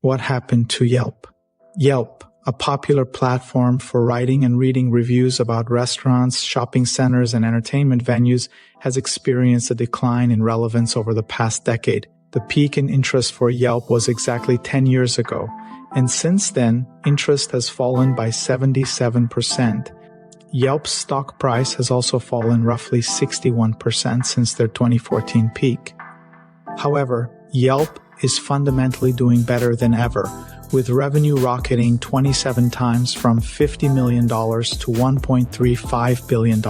What happened to Yelp? Yelp, a popular platform for writing and reading reviews about restaurants, shopping centers, and entertainment venues, has experienced a decline in relevance over the past decade. The peak in interest for Yelp was exactly 10 years ago, and since then, interest has fallen by 77%. Yelp's stock price has also fallen roughly 61% since their 2014 peak. However, Yelp is fundamentally doing better than ever, with revenue rocketing 27 times from $50 million to $1.35 billion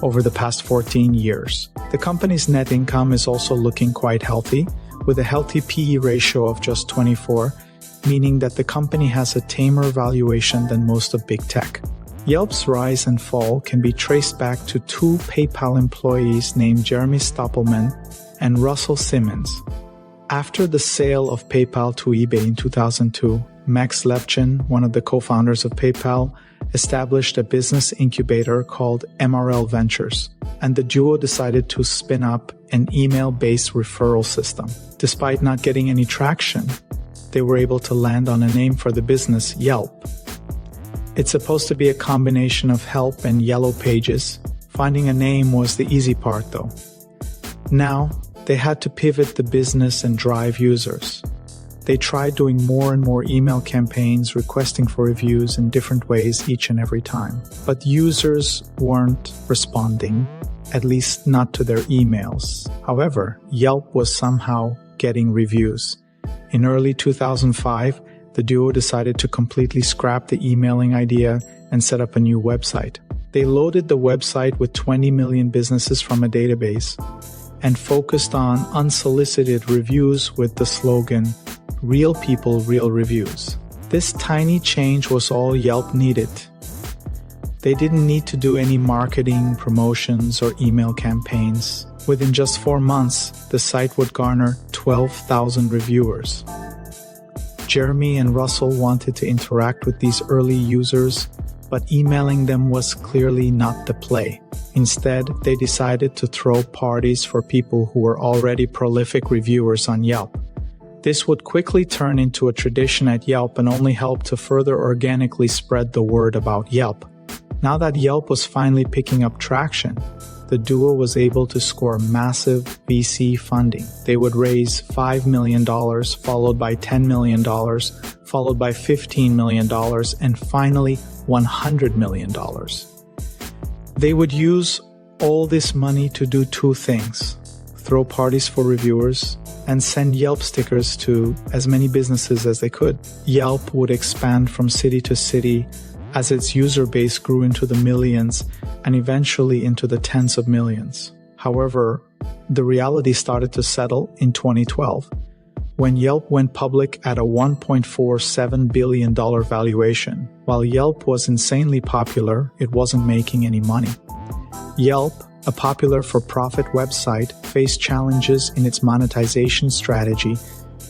over the past 14 years. The company's net income is also looking quite healthy, with a healthy PE ratio of just 24, meaning that the company has a tamer valuation than most of big tech. Yelp's rise and fall can be traced back to two PayPal employees named Jeremy Stoppelman and Russell Simmons. After the sale of PayPal to eBay in 2002, Max Levchin, one of the co-founders of PayPal, established a business incubator called MRL Ventures, and the duo decided to spin up an email-based referral system. Despite not getting any traction, they were able to land on a name for the business, Yelp. It's supposed to be a combination of help and yellow pages. Finding a name was the easy part, though. Now, they had to pivot the business and drive users. They tried doing more and more email campaigns requesting for reviews in different ways each and every time. But users weren't responding, at least not to their emails. However, Yelp was somehow getting reviews. In early 2005, the duo decided to completely scrap the emailing idea and set up a new website. They loaded the website with 20 million businesses from a database and focused on unsolicited reviews with the slogan, "Real people, real reviews." This tiny change was all Yelp needed. They didn't need to do any marketing, promotions, or email campaigns. Within just 4 months, the site would garner 12,000 reviewers. Jeremy and Russell wanted to interact with these early users, but emailing them was clearly not the play. Instead, they decided to throw parties for people who were already prolific reviewers on Yelp. This would quickly turn into a tradition at Yelp and only help to further organically spread the word about Yelp. Now that Yelp was finally picking up traction, the duo was able to score massive VC funding. They would raise $5 million, followed by $10 million, followed by $15 million, and finally $100 million. They would use all this money to do two things: throw parties for reviewers and send Yelp stickers to as many businesses as they could. Yelp would expand from city to city as its user base grew into the millions and eventually into the tens of millions. However, the reality started to settle in 2012, when Yelp went public at a $1.47 billion valuation. While Yelp was insanely popular, it wasn't making any money. Yelp, a popular for-profit website, faced challenges in its monetization strategy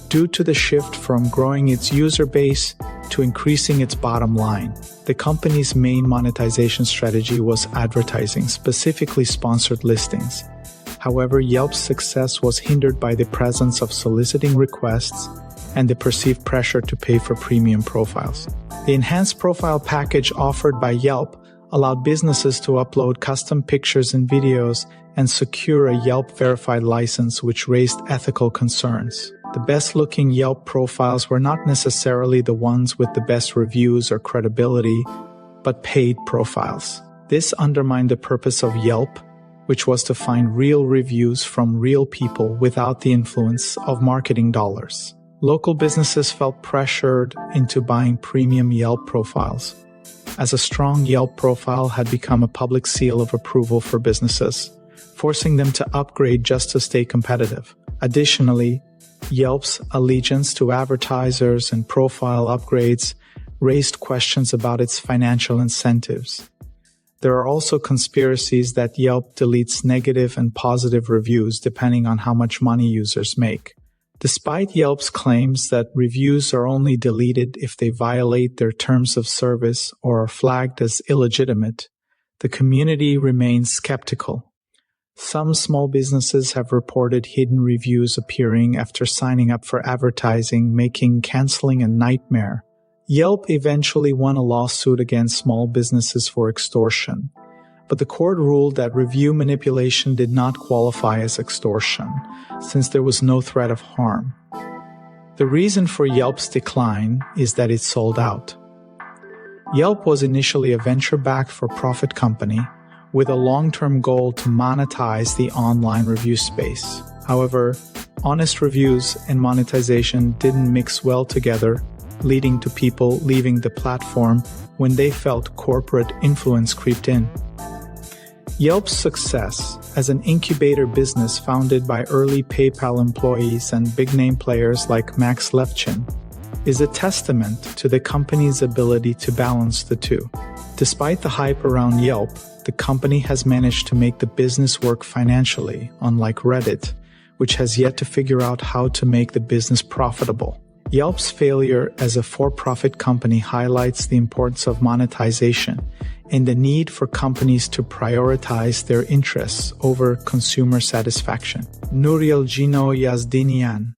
due to the shift from growing its user base to increasing its bottom line. The company's main monetization strategy was advertising, specifically sponsored listings. However, Yelp's success was hindered by the presence of soliciting requests and the perceived pressure to pay for premium profiles. The enhanced profile package offered by Yelp allowed businesses to upload custom pictures and videos and secure a Yelp verified license, which raised ethical concerns. The best-looking Yelp profiles were not necessarily the ones with the best reviews or credibility, but paid profiles. This undermined the purpose of Yelp, which was to find real reviews from real people without the influence of marketing dollars. Local businesses felt pressured into buying premium Yelp profiles, as a strong Yelp profile had become a public seal of approval for businesses, forcing them to upgrade just to stay competitive. Additionally, Yelp's allegiance to advertisers and profile upgrades raised questions about its financial incentives. There are also conspiracies that Yelp deletes negative and positive reviews depending on how much money users make. Despite Yelp's claims that reviews are only deleted if they violate their terms of service or are flagged as illegitimate, the community remains skeptical. Some small businesses have reported hidden reviews appearing after signing up for advertising, making canceling a nightmare. Yelp eventually won a lawsuit against small businesses for extortion, but the court ruled that review manipulation did not qualify as extortion, since there was no threat of harm. The reason for Yelp's decline is that it sold out. Yelp was initially a venture-backed for-profit company with a long-term goal to monetize the online review space. However, honest reviews and monetization didn't mix well together, leading to people leaving the platform when they felt corporate influence creeped in. Yelp's success as an incubator business founded by early PayPal employees and big-name players like Max Levchin is a testament to the company's ability to balance the two. Despite the hype around Yelp, the company has managed to make the business work financially, unlike Reddit, which has yet to figure out how to make the business profitable. Yelp's failure as a for-profit company highlights the importance of monetization and the need for companies to prioritize their interests over consumer satisfaction. Nouriel, Gino, Yazdinian.